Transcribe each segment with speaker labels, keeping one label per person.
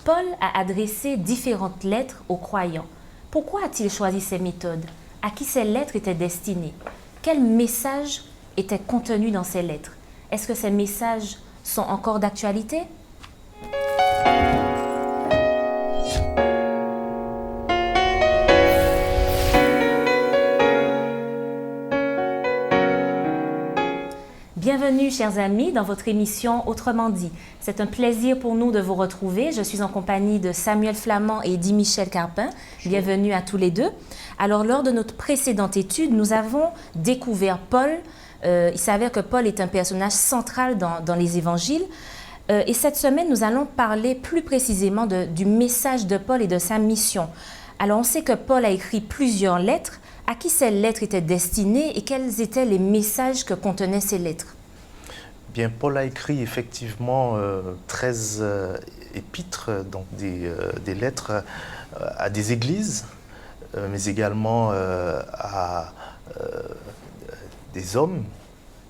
Speaker 1: Paul a adressé différentes lettres aux croyants. Pourquoi a-t-il choisi ces méthodes? À qui ces lettres étaient destinées? Quels messages étaient contenus dans ces lettres? Est-ce que ces messages sont encore d'actualité? Bienvenue, chers amis, dans votre émission Autrement dit. C'est un plaisir pour nous de vous retrouver. Je suis en compagnie de Samuel Flamand et Eddie Michel Carpin. Bienvenue à tous les deux. Alors, lors de notre précédente étude, nous avons découvert Paul. Il s'avère que Paul est un personnage central dans les évangiles. Et cette semaine, nous allons parler plus précisément du message de Paul et de sa mission. Alors, on sait que Paul a écrit plusieurs lettres. À qui ces lettres étaient destinées et quels étaient les messages que contenaient ces lettres?
Speaker 2: Bien, Paul a écrit effectivement 13 épîtres, donc des lettres à des églises, mais également à des hommes,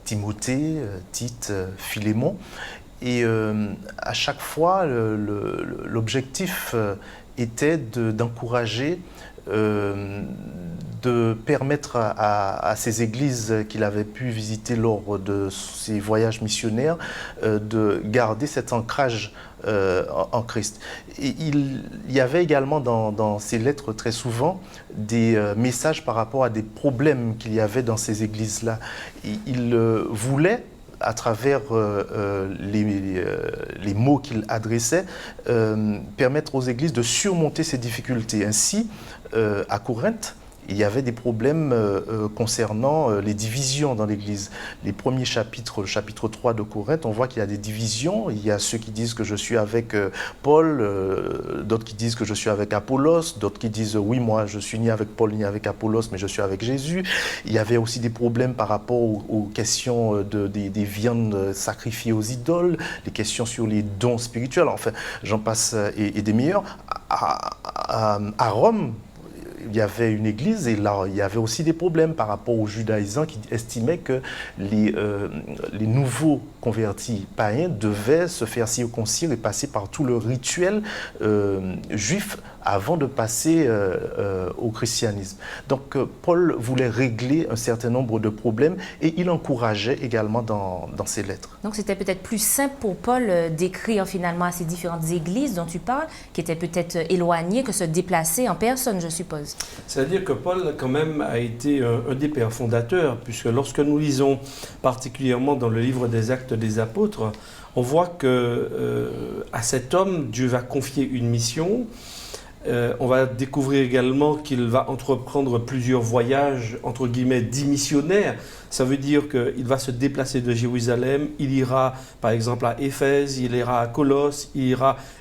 Speaker 2: Timothée, Tite, Philémon. Et à chaque fois, l'objectif était d'encourager, de permettre à ces églises qu'il avait pu visiter lors de ses voyages missionnaires de garder cet ancrage en Christ. Et il y avait également dans ces lettres très souvent des messages par rapport à des problèmes qu'il y avait dans ces églises-là. Il voulait, à travers les mots qu'il adressait, permettre aux églises de surmonter ces difficultés. Ainsi, à Corinthe, il y avait des problèmes concernant les divisions dans l'Église. Les premiers chapitres, le chapitre 3 de Corinthe, on voit qu'il y a des divisions. Il y a ceux qui disent que je suis avec Paul, d'autres qui disent que je suis avec Apollos, d'autres qui disent oui, moi je suis ni avec Paul ni avec Apollos, mais je suis avec Jésus. Il y avait aussi des problèmes par rapport aux questions des viandes sacrifiées aux idoles, les questions sur les dons spirituels, enfin j'en passe et des meilleurs. À Rome, il y avait une église et là, il y avait aussi des problèmes par rapport aux judaïsants qui estimaient que les nouveaux convertis païens devaient se faire circoncire et passer par tout le rituel juif avant de passer au christianisme. Donc, Paul voulait régler un certain nombre de problèmes et il encourageait également dans ses lettres.
Speaker 1: Donc, c'était peut-être plus simple pour Paul d'écrire finalement à ces différentes églises dont tu parles, qui étaient peut-être éloignées, que se déplacer en personne, je suppose.
Speaker 3: C'est-à-dire que Paul, quand même, a été un des pères fondateurs, puisque lorsque nous lisons particulièrement dans le livre des Actes des Apôtres, on voit qu'à cet homme, Dieu va confier une mission. On va découvrir également qu'il va entreprendre plusieurs voyages, entre guillemets, dits missionnaires. Ça veut dire qu'il va se déplacer de Jérusalem, il ira par exemple à Éphèse, il ira à Colosse, et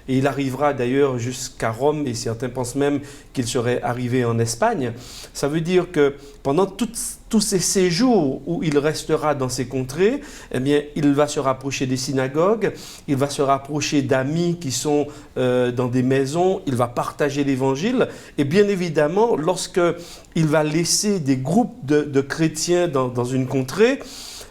Speaker 3: il arrivera d'ailleurs jusqu'à Rome, et certains pensent même qu'il serait arrivé en Espagne. Ça veut dire que pendant tous ces séjours où il restera dans ces contrées, eh bien, il va se rapprocher des synagogues, il va se rapprocher d'amis qui sont dans des maisons, il va partager l'évangile, et bien évidemment, lorsque il va laisser des groupes de chrétiens dans une contrée,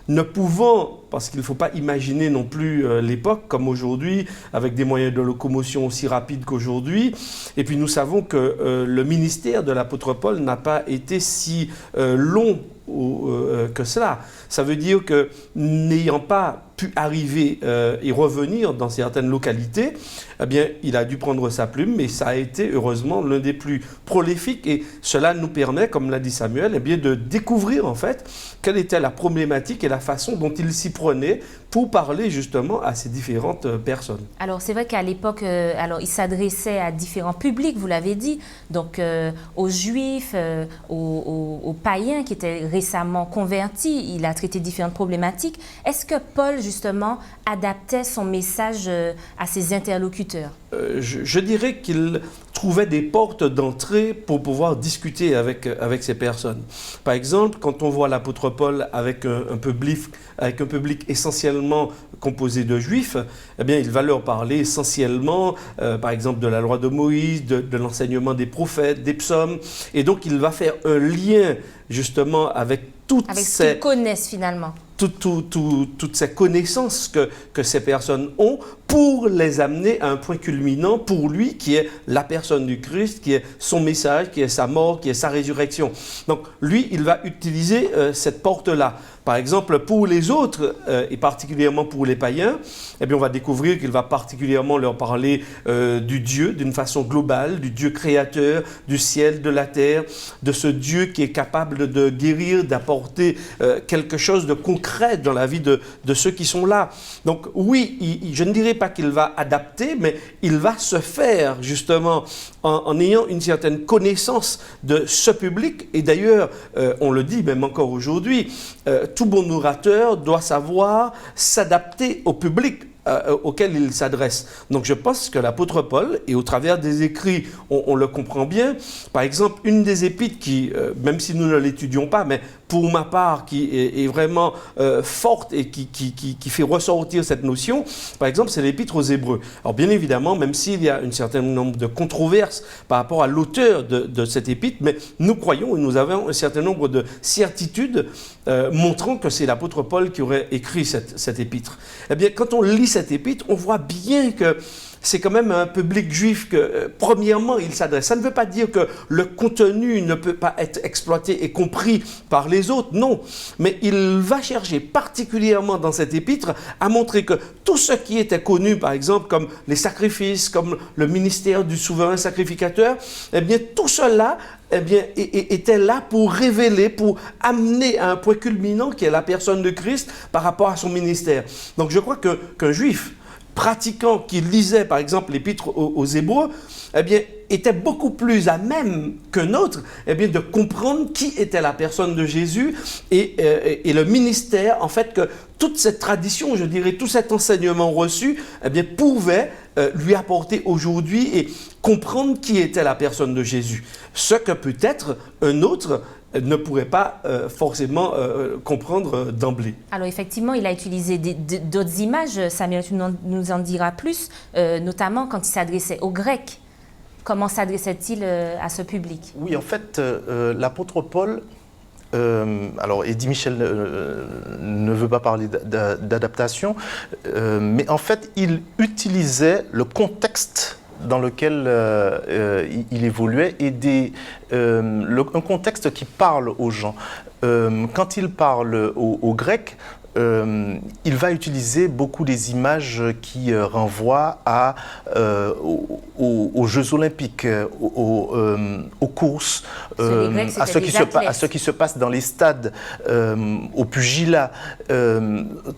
Speaker 3: ne pouvant, parce qu'il ne faut pas imaginer non plus l'époque comme aujourd'hui, avec des moyens de locomotion aussi rapides qu'aujourd'hui. Et puis nous savons que le ministère de l'apôtre Paul n'a pas été si long que cela. Ça veut dire que n'ayant pas pu arriver et revenir dans certaines localités, eh bien, il a dû prendre sa plume, mais ça a été heureusement l'un des plus prolifiques et cela nous permet, comme l'a dit Samuel, eh bien, de découvrir en fait quelle était la problématique et la façon dont il s'y prenait pour parler justement à ces différentes personnes.
Speaker 1: Alors c'est vrai qu'à l'époque, il s'adressait à différents publics, vous l'avez dit, donc aux juifs, aux païens qui étaient récemment convertis, il a traité différentes problématiques. Est-ce que Paul justement adaptait son message à ses interlocuteurs?
Speaker 3: Je dirais qu'il trouvait des portes d'entrée pour pouvoir discuter avec ces personnes. Par exemple, quand on voit l'apôtre Paul avec un public essentiellement composé de juifs, eh bien, il va leur parler essentiellement, par exemple, de la loi de Moïse, de l'enseignement des prophètes, des psaumes, et donc il va faire un lien justement avec toutes
Speaker 1: avec ce qu'ils connaissent finalement.
Speaker 3: toutes ces connaissances que ces personnes ont pour les amener à un point culminant pour lui, qui est la personne du Christ, qui est son message, qui est sa mort, qui est sa résurrection. Donc lui, il va utiliser cette porte-là. Par exemple, pour les autres, et particulièrement pour les païens, eh bien, on va découvrir qu'il va particulièrement leur parler du Dieu d'une façon globale, du Dieu créateur, du ciel, de la terre, de ce Dieu qui est capable de guérir, d'apporter quelque chose de concret dans la vie de ceux qui sont là. Donc oui, je ne dirais pas qu'il va adapter, mais il va se faire justement en ayant une certaine connaissance de ce public. Et d'ailleurs, on le dit même encore aujourd'hui, tout bon orateur doit savoir s'adapter au public auquel il s'adresse. Donc je pense que l'apôtre Paul, et au travers des écrits, on le comprend bien. Par exemple, une des épîtres qui, même si nous ne l'étudions pas, mais pour ma part, qui est vraiment forte et qui fait ressortir cette notion, par exemple, c'est l'épître aux Hébreux. Alors bien évidemment, même s'il y a un certain nombre de controverses par rapport à l'auteur de cette épître, mais nous croyons et nous avons un certain nombre de certitudes montrant que c'est l'apôtre Paul qui aurait écrit cette épître. Eh bien, quand on lit cette épître, on voit bien que c'est quand même un public juif que, premièrement, il s'adresse. Ça ne veut pas dire que le contenu ne peut pas être exploité et compris par les autres, non. Mais il va chercher particulièrement dans cette épître à montrer que tout ce qui était connu, par exemple, comme les sacrifices, comme le ministère du souverain sacrificateur, eh bien, tout cela était là pour révéler, pour amener à un point culminant qui est la personne de Christ par rapport à son ministère. Donc je crois qu'un juif pratiquant qui lisait par exemple l'épître aux Hébreux, eh bien, était beaucoup plus à même qu'un autre de comprendre qui était la personne de Jésus et le ministère, en fait, que toute cette tradition, je dirais, tout cet enseignement reçu, pouvait lui apporter aujourd'hui et comprendre qui était la personne de Jésus. Ce que peut-être un autre ne pourrait pas forcément comprendre d'emblée.
Speaker 1: Alors effectivement, il a utilisé d'autres images. Samuel, tu nous en diras plus, notamment quand il s'adressait aux Grecs. Comment s'adressait-il à ce public?
Speaker 2: Oui, en fait, l'apôtre Paul, alors Eddie Michel ne veut pas parler d'adaptation, mais en fait, il utilisait le contexte dans lequel il évoluait et un contexte qui parle aux gens. Quand il parle aux Grecs, il va utiliser beaucoup des images qui renvoient aux Jeux Olympiques, aux courses, à ce qui se passe dans les stades, au pugilat.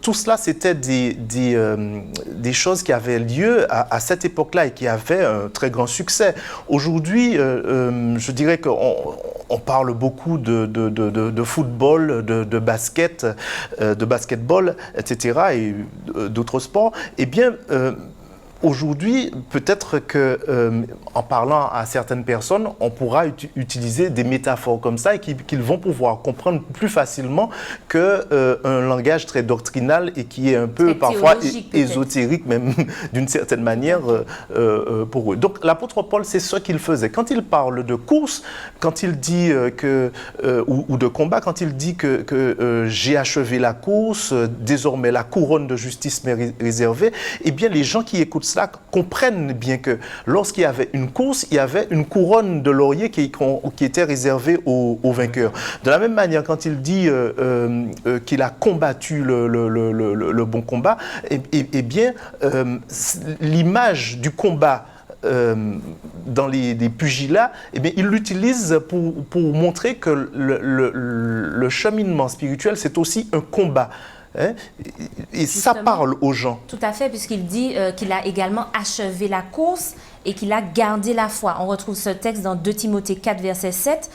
Speaker 2: Tout cela, c'était des choses qui avaient lieu à cette époque-là et qui avaient un très grand succès. Aujourd'hui, je dirais qu'on parle beaucoup de football, de basket, basketball, etc., et d'autres sports, eh bien, aujourd'hui, peut-être qu'en parlant à certaines personnes, on pourra utiliser des métaphores comme ça et qu'ils vont pouvoir comprendre plus facilement qu'un langage très doctrinal et qui est un peu parfois ésotérique, même d'une certaine manière pour eux. Donc l'apôtre Paul, c'est ce qu'il faisait. Quand il parle de course, quand il dit ou de combat, quand il dit que j'ai achevé la course, désormais la couronne de justice m'est réservée, eh bien les gens qui écoutent cela comprennent bien que lorsqu'il y avait une course, il y avait une couronne de laurier qui était réservée aux vainqueurs. De la même manière, quand il dit qu'il a combattu le bon combat, eh bien, l'image du combat dans les pugilats, eh bien, il l'utilise pour montrer que le cheminement spirituel, c'est aussi un combat. Et justement, ça parle aux gens.
Speaker 1: Tout à fait, puisqu'il dit qu'il a également achevé la course et qu'il a gardé la foi. On retrouve ce texte dans 2 Timothée 4, verset 7.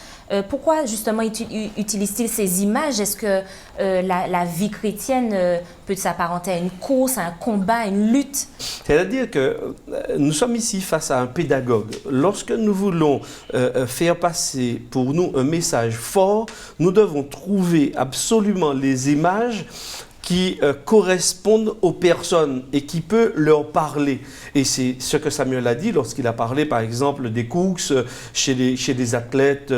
Speaker 1: Pourquoi justement utilise-t-il ces images? Est-ce que la vie chrétienne peut s'apparenter à une course, à un combat, à une lutte?
Speaker 3: C'est-à-dire que nous sommes ici face à un pédagogue. Lorsque nous voulons faire passer pour nous un message fort, nous devons trouver absolument les images qui correspondent aux personnes et qui peut leur parler. Et c'est ce que Samuel a dit lorsqu'il a parlé, par exemple, des Cooks chez les athlètes,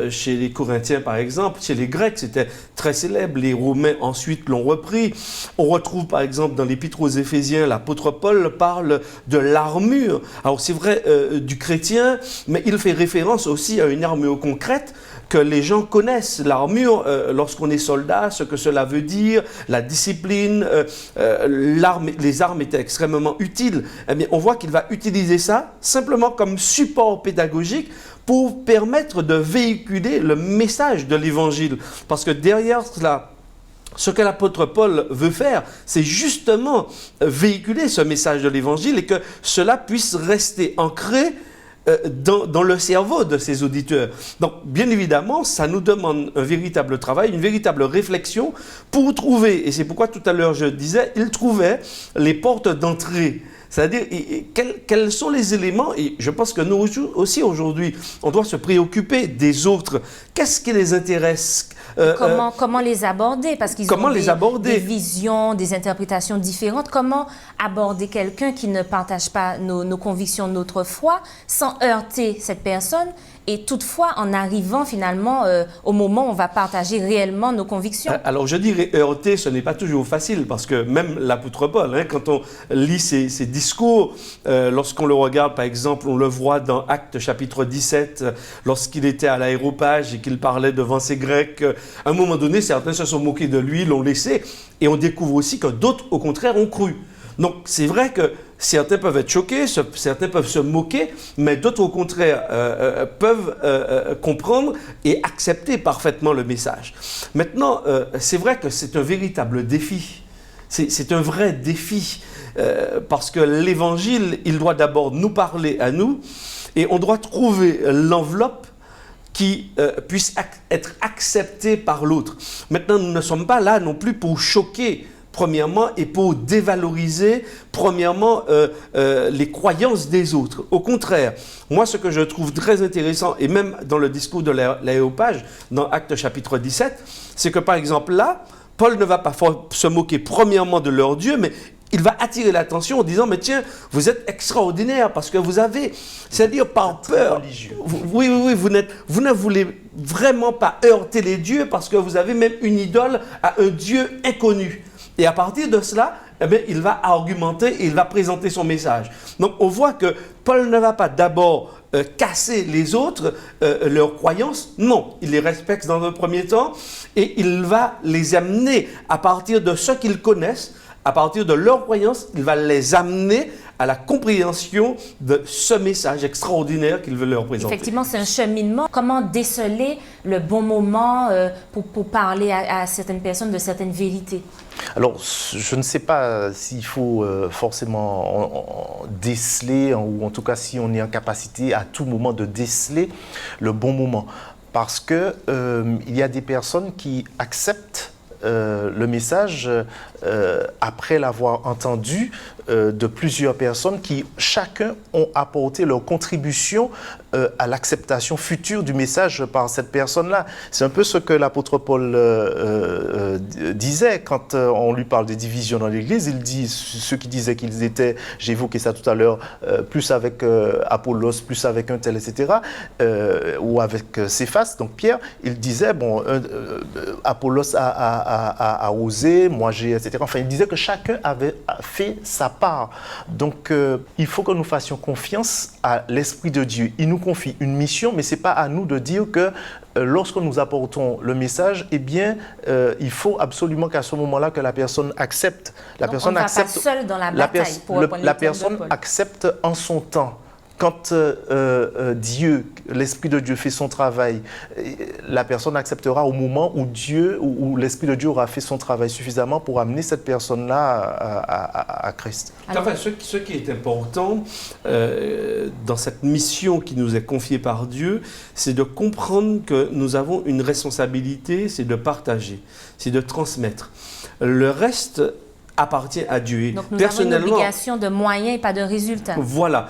Speaker 3: chez les Corinthiens, par exemple, chez les Grecs, c'était très célèbre. Les Romains, ensuite, l'ont repris. On retrouve, par exemple, dans l'Épître aux Éphésiens, l'apôtre Paul parle de l'armure. Alors, c'est vrai du chrétien, mais il fait référence aussi à une armure concrète que les gens connaissent. L'armure, lorsqu'on est soldat, ce que cela veut dire, la discipline, les armes étaient extrêmement utiles. Eh bien, on voit qu'il va utiliser ça simplement comme support pédagogique pour permettre de véhiculer le message de l'Évangile. Parce que derrière cela, ce que l'apôtre Paul veut faire, c'est justement véhiculer ce message de l'Évangile et que cela puisse rester ancré dans le cerveau de ses auditeurs. Donc, bien évidemment, ça nous demande un véritable travail, une véritable réflexion pour trouver, et c'est pourquoi tout à l'heure je disais, il trouvait les portes d'entrée. C'est-à-dire, quels sont les éléments, et je pense que nous aussi aujourd'hui, on doit se préoccuper des autres. Qu'est-ce qui les intéresse ?
Speaker 1: Comment les aborder? Parce qu'ils ont des visions, des interprétations différentes. Comment aborder quelqu'un qui ne partage pas nos convictions, notre foi, sans heurter cette personne et toutefois en arrivant finalement au moment où on va partager réellement nos convictions?
Speaker 3: Alors je dirais heurter, ce n'est pas toujours facile parce que même l'apôtre Paul, quand on lit ses discours, lorsqu'on le regarde par exemple, on le voit dans Actes chapitre 17, lorsqu'il était à l'Aréopage et qu'il parlait devant ces Grecs, à un moment donné certains se sont moqués de lui, l'ont laissé, et on découvre aussi que d'autres au contraire ont cru. Donc c'est vrai que certains peuvent être choqués, certains peuvent se moquer, mais d'autres au contraire peuvent comprendre et accepter parfaitement le message. Maintenant, c'est vrai que c'est un véritable défi. C'est un vrai défi parce que l'Évangile, il doit d'abord nous parler à nous et on doit trouver l'enveloppe qui puisse être acceptée par l'autre. Maintenant, nous ne sommes pas là non plus pour choquer premièrement, et pour dévaloriser, premièrement, les croyances des autres. Au contraire, moi, ce que je trouve très intéressant, et même dans le discours de l'Aréopage, dans Actes chapitre 17, c'est que, par exemple, là, Paul ne va pas se moquer, premièrement, de leur Dieu, mais il va attirer l'attention en disant, mais tiens, vous êtes extraordinaire, parce que vous avez, c'est-à-dire par peur, vous ne voulez vraiment pas heurter les dieux, parce que vous avez même une idole à un Dieu inconnu. Et à partir de cela, eh bien, il va argumenter et il va présenter son message. Donc, on voit que Paul ne va pas d'abord casser les autres, leurs croyances. Non, il les respecte dans un premier temps et il va les amener à partir de ce qu'ils connaissent, à partir de leurs croyances, il va les amener à la compréhension de ce message extraordinaire qu'il veut leur présenter.
Speaker 1: Effectivement, c'est un cheminement. Comment déceler le bon moment pour parler à certaines personnes de certaines vérités?
Speaker 2: Alors, je ne sais pas s'il faut forcément déceler, ou en tout cas si on est en capacité à tout moment de déceler le bon moment. Parce que il y a des personnes qui acceptent le message après l'avoir entendu de plusieurs personnes qui chacun ont apporté leur contribution à l'acceptation future du message par cette personne-là. C'est un peu ce que l'apôtre Paul disait quand on lui parle des divisions dans l'Église. Il dit, ceux qui disaient qu'ils étaient, j'ai évoqué ça tout à l'heure, plus avec Apollos, plus avec un tel, etc., ou avec Céphas, donc Pierre, il disait, bon, Apollos a osé, moi j'ai, etc. Enfin, il disait que chacun avait fait sa part. Donc, il faut que nous fassions confiance à l'Esprit de Dieu. Il nous confie une mission, mais ce n'est pas à nous de dire que lorsque nous apportons le message, eh bien, il faut absolument qu'à ce moment-là, que la personne accepte. La
Speaker 1: Donc,
Speaker 2: personne
Speaker 1: on ne va
Speaker 2: accepte,
Speaker 1: pas seul dans la bataille,
Speaker 2: la personne accepte en son temps. Quand Dieu, l'Esprit de Dieu fait son travail, la personne acceptera au moment où Dieu, où l'Esprit de Dieu aura fait son travail suffisamment pour amener cette personne-là à Christ.
Speaker 3: Enfin, ce qui est important dans cette mission qui nous est confiée par Dieu, c'est de comprendre que nous avons une responsabilité, c'est de partager, c'est de transmettre. Le reste appartient à Dieu.
Speaker 1: Donc nous avons une obligation de moyens et pas de résultats.
Speaker 3: Voilà.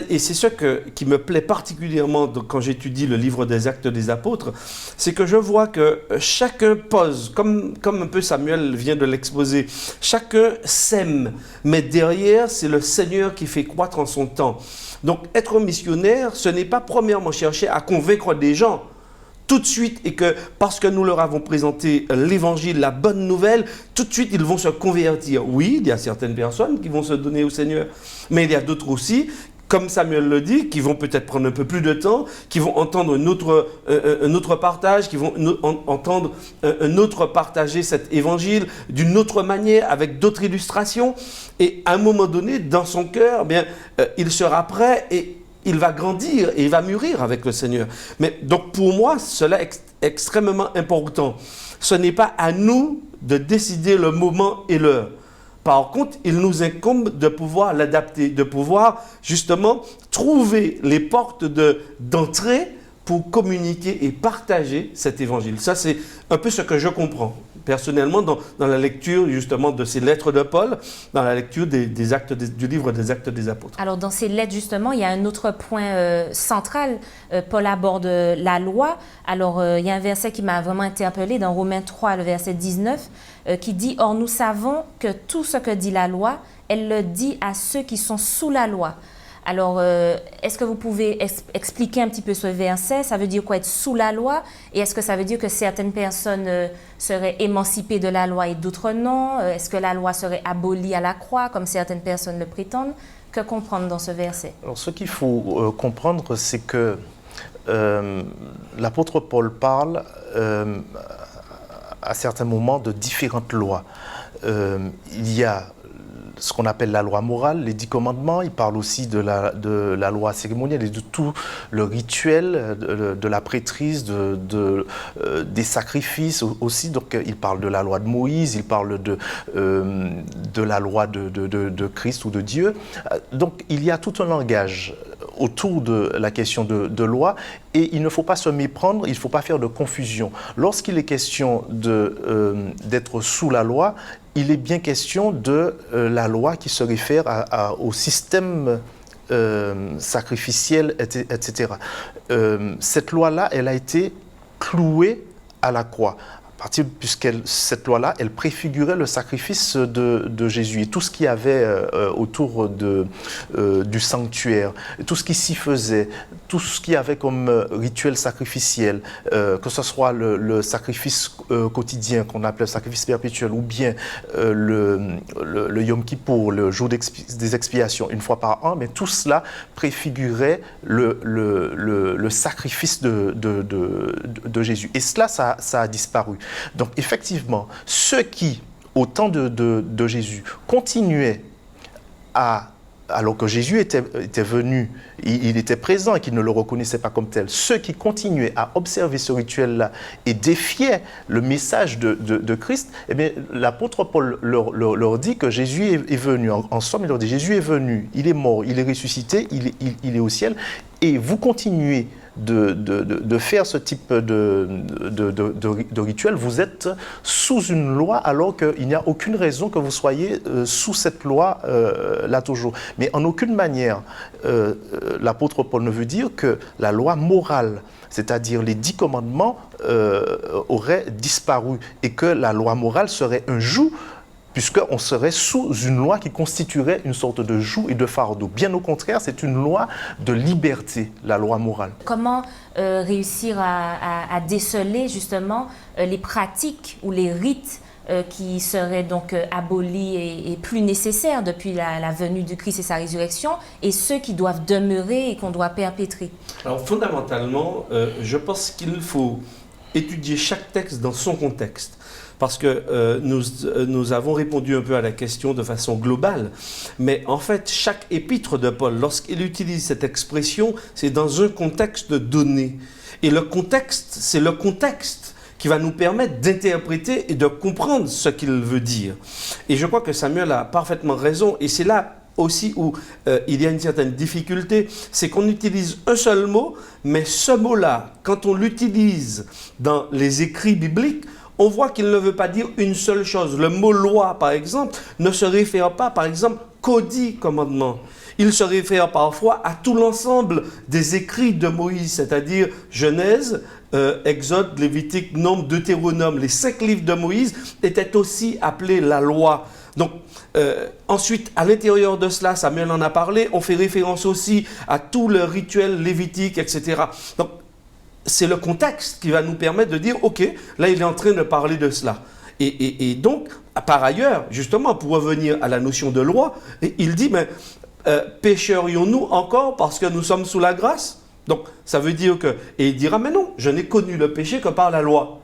Speaker 3: Et c'est ce qui me plaît particulièrement quand j'étudie le livre des Actes des Apôtres, c'est que je vois que chacun pose, comme un peu Samuel vient de l'exposer, chacun sème, mais derrière, c'est le Seigneur qui fait croître en son temps. Donc être missionnaire, ce n'est pas premièrement chercher à convaincre des gens, tout de suite, et que parce que nous leur avons présenté l'évangile, la bonne nouvelle, tout de suite ils vont se convertir. Oui, il y a certaines personnes qui vont se donner au Seigneur, mais il y a d'autres aussi, comme Samuel le dit, qui vont peut-être prendre un peu plus de temps, qui vont entendre un autre partage, qui vont entendre un autre partager cet évangile d'une autre manière, avec d'autres illustrations, et à un moment donné, dans son cœur, eh bien, il sera prêt et il va grandir et il va mûrir avec le Seigneur. Mais donc pour moi, cela est extrêmement important. Ce n'est pas à nous de décider le moment et l'heure. Par contre, il nous incombe de pouvoir l'adapter, de pouvoir justement trouver les portes d'entrée pour communiquer et partager cet évangile. Ça, c'est un peu ce que je comprends personnellement dans la lecture justement de ces lettres de Paul, dans la lecture des actes du livre des Actes des Apôtres.
Speaker 1: Alors dans ces lettres justement, il y a un autre point central. Paul aborde la loi. Alors il y a un verset qui m'a vraiment interpellée dans Romains 3, le verset 19, qui dit « Or nous savons que tout ce que dit la loi, elle le dit à ceux qui sont sous la loi. » Alors, est-ce que vous pouvez expliquer un petit peu ce verset? Ça veut dire quoi être sous la loi? Et est-ce que ça veut dire que certaines personnes seraient émancipées de la loi et d'autres non? Est-ce que la loi serait abolie à la croix, comme certaines personnes le prétendent? Que comprendre dans ce verset?
Speaker 2: Alors, ce qu'il faut comprendre, c'est que l'apôtre Paul parle à certains moments de différentes lois. Il y a ce qu'on appelle la loi morale, les 10 commandements. Il parle aussi de la loi cérémonielle et de tout le rituel, de la prêtrise, des sacrifices aussi. Donc il parle de la loi de Moïse, il parle de la loi de Christ ou de Dieu. Donc il y a tout un langage autour de la question de loi, et il ne faut pas se méprendre, il ne faut pas faire de confusion. Lorsqu'il est question d'être sous la loi, il est bien question de la loi qui se réfère au système sacrificiel, etc. Cette loi-là, elle a été clouée à la croix. Puisque cette loi-là, elle préfigurait le sacrifice de Jésus et tout ce qu'il y avait autour du sanctuaire, tout ce qui s'y faisait, tout ce qu'il y avait comme rituel sacrificiel, que ce soit le sacrifice quotidien qu'on appelle le sacrifice perpétuel, ou bien le Yom Kippour, le jour des expiations, une fois par an, mais tout cela préfigurait le sacrifice de Jésus. Et cela, ça a disparu. Donc effectivement, ceux qui, au temps de Jésus, continuaient alors que Jésus était venu, il était présent et qu'ils ne le reconnaissaient pas comme tel, ceux qui continuaient à observer ce rituel-là et défiaient le message de Christ, eh bien, l'apôtre Paul leur dit que Jésus est venu. En somme, il leur dit, Jésus est venu, il est mort, il est ressuscité, il est au ciel, et vous continuez de faire ce type de rituel, vous êtes sous une loi alors qu'il n'y a aucune raison que vous soyez sous cette loi-là toujours. Mais en aucune manière, l'apôtre Paul ne veut dire que la loi morale, c'est-à-dire les 10 commandements, auraient disparu et que la loi morale serait un joug, puisqu'on serait sous une loi qui constituerait une sorte de joug et de fardeau. Bien au contraire, c'est une loi de liberté, la loi morale.
Speaker 1: Comment réussir à déceler justement les pratiques ou les rites qui seraient donc abolis et plus nécessaires depuis la venue du Christ et sa résurrection, et ceux qui doivent demeurer et qu'on doit perpétrer?
Speaker 3: Alors fondamentalement, je pense qu'il faut étudier chaque texte dans son contexte. Parce que nous avons répondu un peu à la question de façon globale, mais en fait, chaque épître de Paul, lorsqu'il utilise cette expression, c'est dans un contexte donné. Et le contexte, c'est le contexte qui va nous permettre d'interpréter et de comprendre ce qu'il veut dire. Et je crois que Samuel a parfaitement raison, et c'est là aussi où il y a une certaine difficulté, c'est qu'on utilise un seul mot, mais ce mot-là, quand on l'utilise dans les écrits bibliques, on voit qu'il ne veut pas dire une seule chose. Le mot loi, par exemple, ne se réfère pas, par exemple, qu'aux 10 commandements. Il se réfère parfois à tout l'ensemble des écrits de Moïse, c'est-à-dire Genèse, Exode, Lévitique, Nombre, Deutéronome. Les 5 livres de Moïse étaient aussi appelés la loi. Donc, ensuite, à l'intérieur de cela, Samuel en a parlé, on fait référence aussi à tout le rituel lévitique, etc. Donc, c'est le contexte qui va nous permettre de dire, OK, là, il est en train de parler de cela. Et donc, par ailleurs, justement, pour revenir à la notion de loi, il dit, mais pécherions-nous encore parce que nous sommes sous la grâce? Donc, ça veut dire que... Et il dira, mais non, je n'ai connu le péché que par la loi.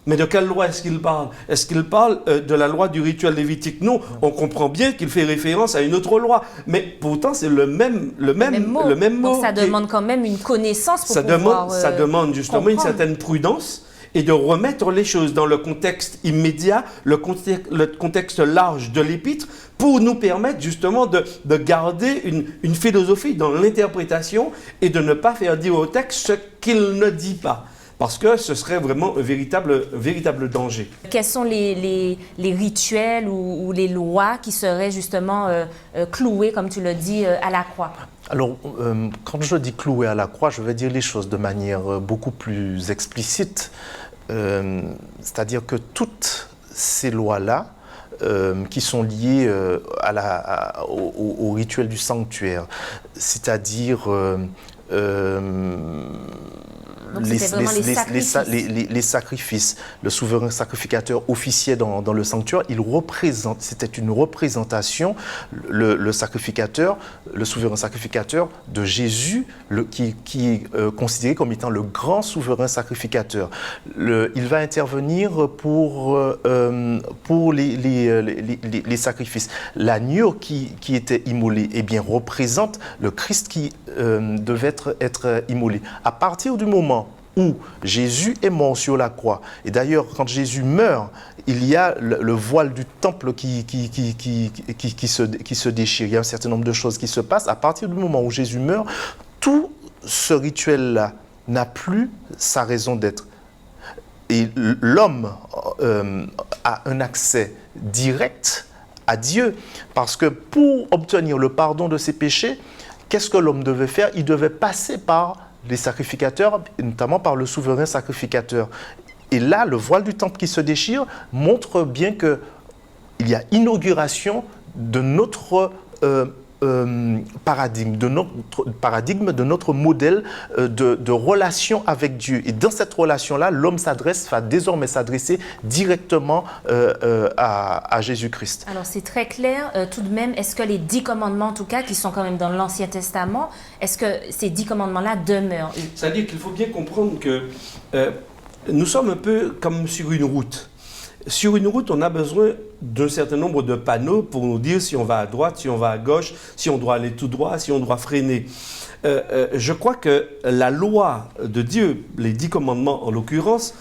Speaker 3: Mais de quelle loi est-ce qu'il parle? Est-ce qu'il parle de la loi du rituel lévitique? Non, on comprend bien qu'il fait référence à une autre loi. Mais pourtant, c'est le même mot.
Speaker 1: Donc, ça demande quand même une connaissance pour
Speaker 3: ça demande justement
Speaker 1: comprendre.
Speaker 3: Une certaine prudence et de remettre les choses dans le contexte immédiat, le contexte large de l'épître, pour nous permettre justement de garder une philosophie dans l'interprétation et de ne pas faire dire au texte ce qu'il ne dit pas. Parce que ce serait vraiment un véritable danger.
Speaker 1: Quels sont les rituels ou les lois qui seraient justement clouées, comme tu l'as dit, à la croix?
Speaker 2: Alors, quand je dis clouer à la croix, je vais dire les choses de manière beaucoup plus explicite. C'est-à-dire que toutes ces lois-là, qui sont liées au rituel du sanctuaire, c'est-à-dire les sacrifices. Le souverain sacrificateur officiait dans le sanctuaire, c'était une représentation, le sacrificateur, le souverain sacrificateur de Jésus, qui est considéré comme étant le grand souverain sacrificateur. Il va intervenir pour les sacrifices. L'agneau qui était immolé, eh bien, représente le Christ qui devait être immolé. À partir du moment où Jésus est mort sur la croix, et d'ailleurs quand Jésus meurt, il y a le voile du temple qui se déchire, il y a un certain nombre de choses qui se passent. À partir du moment où Jésus meurt, tout ce rituel-là n'a plus sa raison d'être. Et l'homme a un accès direct à Dieu, parce que pour obtenir le pardon de ses péchés, qu'est-ce que l'homme devait faire? Il devait passer par les sacrificateurs, notamment par le souverain sacrificateur. Et là, le voile du temple qui se déchire montre bien qu'il y a inauguration de notre paradigme, de notre modèle de relation avec Dieu. Et dans cette relation-là, l'homme va désormais s'adresser directement à Jésus-Christ.
Speaker 1: Alors, c'est très clair. Tout de même, est-ce que les 10 commandements, en tout cas, qui sont quand même dans l'Ancien Testament, est-ce que ces 10 commandements-là demeurent?
Speaker 3: C'est-à-dire qu'il faut bien comprendre que nous sommes un peu comme sur une route. Sur une route, on a besoin d'un certain nombre de panneaux pour nous dire si on va à droite, si on va à gauche, si on doit aller tout droit, si on doit freiner. Je crois que la loi de Dieu, les 10 commandements en l'occurrence,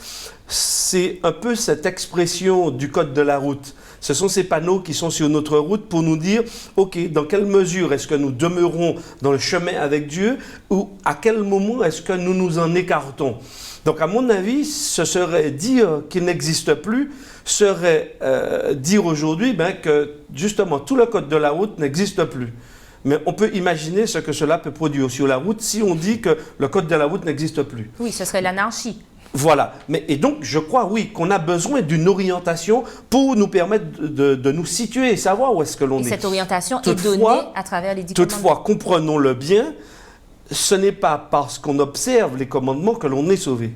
Speaker 3: c'est un peu cette expression du code de la route. Ce sont ces panneaux qui sont sur notre route pour nous dire, OK, dans quelle mesure est-ce que nous demeurons dans le chemin avec Dieu ou à quel moment est-ce que nous nous en écartons. Donc, à mon avis, ce serait dire qu'il n'existe plus, serait dire aujourd'hui que justement tout le code de la route n'existe plus. Mais on peut imaginer ce que cela peut produire sur la route si on dit que le code de la route n'existe plus.
Speaker 1: Oui, ce serait l'anarchie.
Speaker 3: Voilà. Et donc, je crois, oui, qu'on a besoin d'une orientation pour nous permettre de nous situer et savoir où est-ce que l'on est.
Speaker 1: Et cette orientation est donnée à travers les 10 commandements.
Speaker 3: Toutefois, comprenons-le bien, ce n'est pas parce qu'on observe les commandements que l'on est sauvé.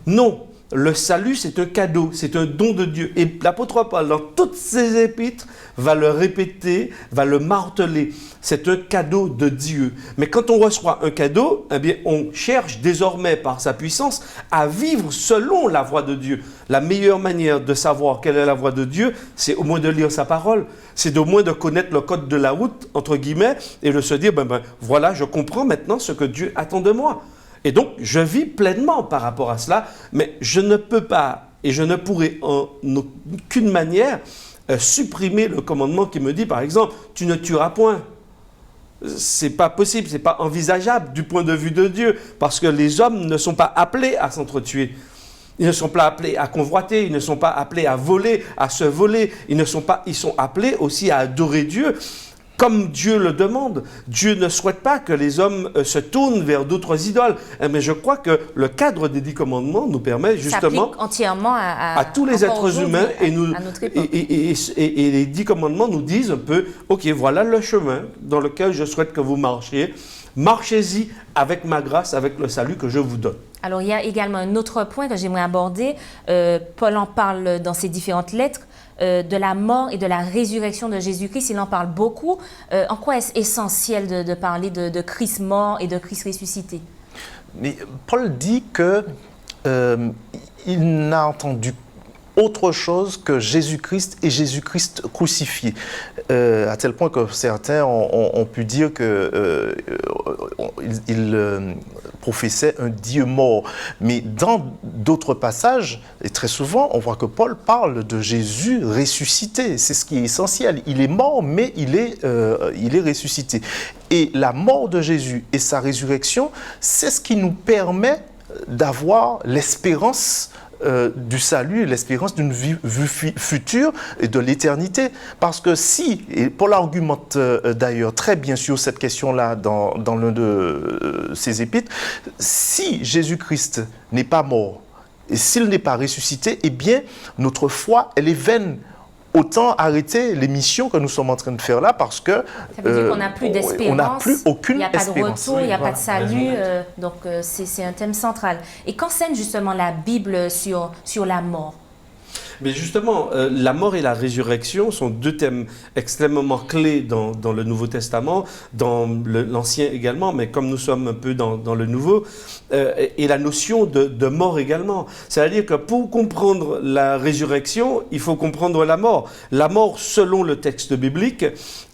Speaker 3: Non, le salut, c'est un cadeau, c'est un don de Dieu. Et l'apôtre Paul, dans toutes ses épîtres, va le répéter, va le marteler. C'est un cadeau de Dieu. Mais quand on reçoit un cadeau, eh bien, on cherche désormais, par sa puissance, à vivre selon la voie de Dieu. La meilleure manière de savoir quelle est la voie de Dieu, c'est au moins de lire sa parole. C'est au moins de connaître le code de la route, entre guillemets, et de se dire, voilà, je comprends maintenant ce que Dieu attend de moi. Et donc, je vis pleinement par rapport à cela, mais je ne peux pas et je ne pourrai en aucune manière supprimer le commandement qui me dit, par exemple, tu ne tueras point. C'est pas possible, c'est pas envisageable du point de vue de Dieu, parce que les hommes ne sont pas appelés à s'entretuer. Ils ne sont pas appelés à convoiter, ils ne sont pas appelés à voler, à se voler, ils sont appelés aussi à adorer Dieu comme Dieu le demande. Dieu ne souhaite pas que les hommes se tournent vers d'autres idoles. Mais je crois que le cadre des 10 commandements nous permet justement
Speaker 1: entièrement
Speaker 3: à tous les êtres humains
Speaker 1: à notre époque.
Speaker 3: Et les 10 commandements nous disent un peu, ok, voilà le chemin dans lequel je souhaite que vous marchiez. Marchez-y avec ma grâce, avec le salut que je vous donne.
Speaker 1: Alors, il y a également un autre point que j'aimerais aborder. Paul en parle dans ses différentes lettres, de la mort et de la résurrection de Jésus-Christ. Il en parle beaucoup. En quoi est-ce essentiel de parler de Christ mort et de Christ ressuscité?
Speaker 2: Mais Paul dit que il n'a entendu autre chose que Jésus-Christ et Jésus-Christ crucifié. À tel point que certains ont pu dire qu'il professait un Dieu mort. Mais dans d'autres passages, et très souvent, on voit que Paul parle de Jésus ressuscité. C'est ce qui est essentiel. Il est mort, mais il est ressuscité. Et la mort de Jésus et sa résurrection, c'est ce qui nous permet d'avoir l'espérance du salut, l'espérance d'une vie future et de l'éternité. Parce que si, et Paul argumente d'ailleurs très bien sur cette question-là dans l'un de ses épîtres, si Jésus-Christ n'est pas mort et s'il n'est pas ressuscité, eh bien notre foi, elle est vaine. Autant arrêter les missions que nous sommes en train de faire là parce que
Speaker 1: ça veut dire qu'on n'a plus d'espérance,
Speaker 2: on n'a plus aucune espérance.
Speaker 1: Il n'y a pas de retour, il n'y a pas de salut, donc c'est un thème central. Et qu'enseigne justement la Bible sur la mort?
Speaker 3: Mais justement, la mort et la résurrection sont deux thèmes extrêmement clés dans le Nouveau Testament, dans l'Ancien également, mais comme nous sommes un peu dans le Nouveau, et la notion de mort également. C'est-à-dire que pour comprendre la résurrection, il faut comprendre la mort. La mort, selon le texte biblique,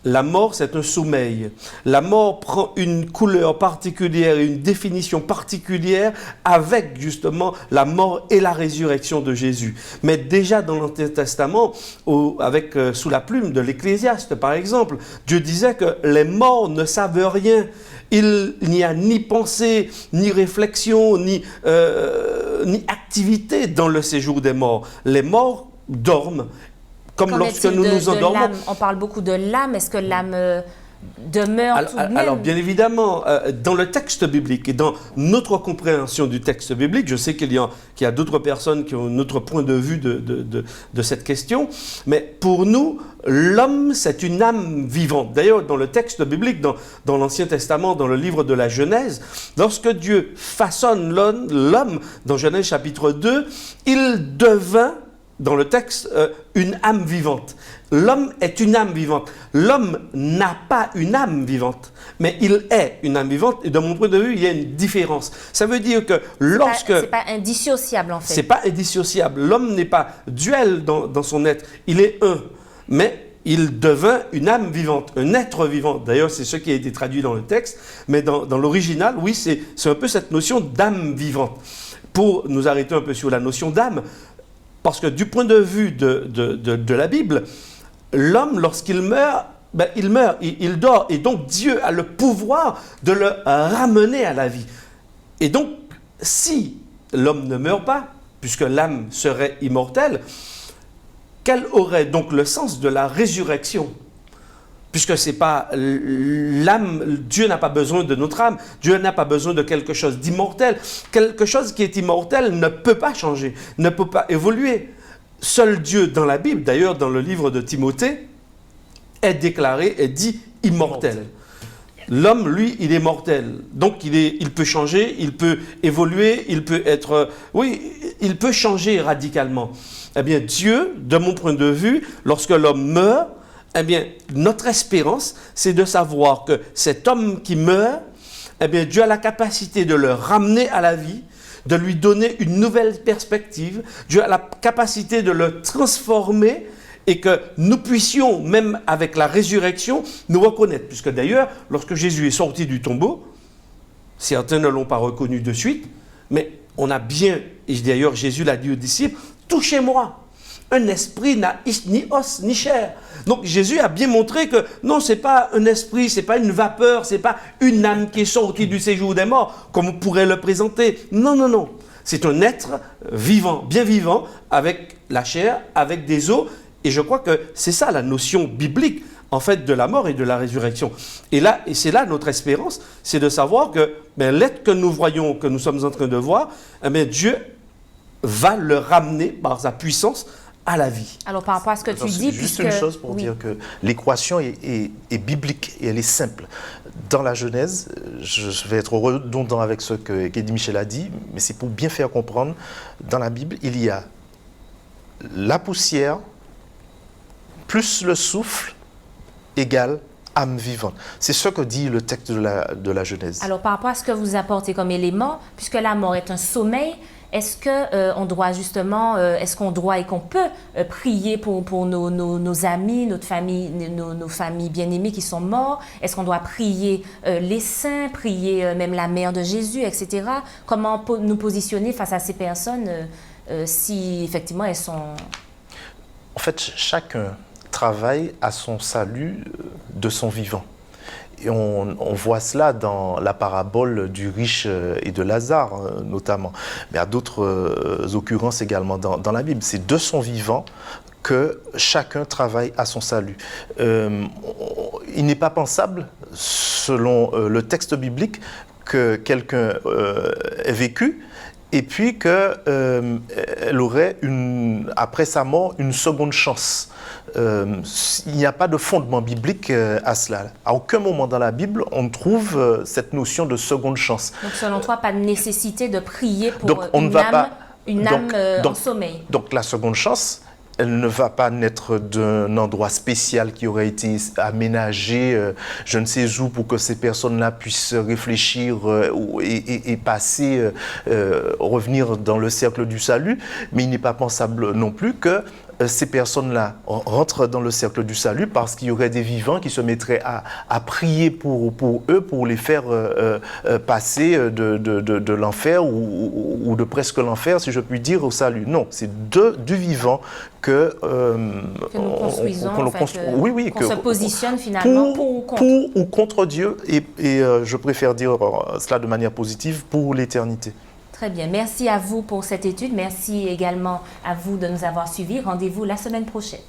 Speaker 3: la mort, c'est un sommeil. La mort prend une couleur particulière et une définition particulière avec justement la mort et la résurrection de Jésus. Mais déjà dans l'Ancien Testament, sous la plume de l'Ecclésiaste par exemple, Dieu disait que les morts ne savent rien. Il n'y a ni pensée, ni réflexion, ni activité dans le séjour des morts. Les morts dorment. Comme lorsque nous nous endormons.
Speaker 1: On parle beaucoup de l'âme. Est-ce que l'âme demeure tout de même?
Speaker 3: Alors, bien évidemment, dans le texte biblique et dans notre compréhension du texte biblique, je sais qu'il y a d'autres personnes qui ont un autre point de vue de cette question, mais pour nous, l'homme, c'est une âme vivante. D'ailleurs, dans le texte biblique, dans l'Ancien Testament, dans le livre de la Genèse, lorsque Dieu façonne l'homme, dans Genèse chapitre 2, il devint, dans le texte, une âme vivante. L'homme est une âme vivante. L'homme n'a pas une âme vivante, mais il est une âme vivante. Et de mon point de vue, il y a une différence. Ça veut dire que lorsque...
Speaker 1: C'est pas indissociable, en fait.
Speaker 3: C'est pas indissociable. L'homme n'est pas duel dans son être. Il est un. Mais il devint une âme vivante, un être vivant. D'ailleurs, c'est ce qui a été traduit dans le texte. Mais dans l'original, oui, c'est un peu cette notion d'âme vivante. Pour nous arrêter un peu sur la notion d'âme, parce que du point de vue de la Bible, l'homme, lorsqu'il meurt, il dort. Et donc Dieu a le pouvoir de le ramener à la vie. Et donc, si l'homme ne meurt pas, puisque l'âme serait immortelle, quel aurait donc le sens de la résurrection ? Puisque c'est pas l'âme, Dieu n'a pas besoin de notre âme, Dieu n'a pas besoin de quelque chose d'immortel. Quelque chose qui est immortel ne peut pas changer, ne peut pas évoluer. Seul Dieu dans la Bible, d'ailleurs dans le livre de Timothée, est dit immortel. L'homme, lui, il est mortel. Donc il peut changer, il peut évoluer, il peut il peut changer radicalement. Eh bien, Dieu, de mon point de vue, lorsque l'homme meurt, eh bien, notre espérance, c'est de savoir que cet homme qui meurt, eh bien, Dieu a la capacité de le ramener à la vie, de lui donner une nouvelle perspective. Dieu a la capacité de le transformer et que nous puissions, même avec la résurrection, nous reconnaître. Puisque d'ailleurs, lorsque Jésus est sorti du tombeau, certains ne l'ont pas reconnu de suite, mais on a bien, et d'ailleurs Jésus l'a dit aux disciples, « Touchez-moi ». Un esprit n'a ni os ni chair. Donc Jésus a bien montré que non, c'est pas un esprit, c'est pas une vapeur, c'est pas une âme qui est sortie du séjour des morts, comme on pourrait le présenter. Non, non, non. C'est un être vivant, bien vivant, avec la chair, avec des os. Et je crois que c'est ça la notion biblique, en fait, de la mort et de la résurrection. Et c'est là notre espérance, c'est de savoir que l'être que nous voyons, que nous sommes en train de voir, Dieu va le ramener par sa puissance à la vie.
Speaker 1: Alors, par rapport à ce que tu dis...
Speaker 2: Juste une chose pour dire que l'équation est biblique et elle est simple. Dans la Genèse, je vais être redondant avec ce qu'Eddie Michel a dit, mais c'est pour bien faire comprendre, dans la Bible, il y a la poussière plus le souffle égale âme vivante. C'est ce que dit le texte de la Genèse.
Speaker 1: Alors, par rapport à ce que vous apportez comme élément, puisque la mort est un sommeil, est-ce qu'on doit justement, est-ce qu'on doit et qu'on peut prier pour nos amis, notre famille, nos familles bien-aimées qui sont morts? Est-ce qu'on doit prier les saints, prier même la mère de Jésus, etc.? Comment nous positionner face à ces personnes si effectivement elles sont...
Speaker 2: En fait, chacun travaille à son salut de son vivant. Et on voit cela dans la parabole du riche et de Lazare, notamment. Mais à d'autres occurrences également dans la Bible. C'est de son vivant que chacun travaille à son salut. Il n'est pas pensable, selon le texte biblique, que quelqu'un ait vécu et puis qu'elle aurait, après sa mort, une seconde chance. Il n'y a pas de fondement biblique à cela. À aucun moment dans la Bible, on trouve cette notion de seconde chance.
Speaker 1: Donc, selon toi, pas de nécessité de prier pour
Speaker 2: donc, on
Speaker 1: une âme en sommeil.
Speaker 2: Donc, la seconde chance, elle ne va pas naître d'un endroit spécial qui aurait été aménagé, je ne sais où, pour que ces personnes-là puissent réfléchir et passer, revenir dans le cercle du salut. Mais il n'est pas pensable non plus que ces personnes-là rentrent dans le cercle du salut parce qu'il y aurait des vivants qui se mettraient à prier pour eux, pour les faire passer de l'enfer ou de presque l'enfer, si je puis dire, au salut. Non, c'est du vivant que
Speaker 1: nous construisons, qu'on se positionne finalement pour
Speaker 2: ou contre Dieu, et je préfère dire cela de manière positive, pour l'éternité.
Speaker 1: Très bien. Merci à vous pour cette étude. Merci également à vous de nous avoir suivis. Rendez-vous la semaine prochaine.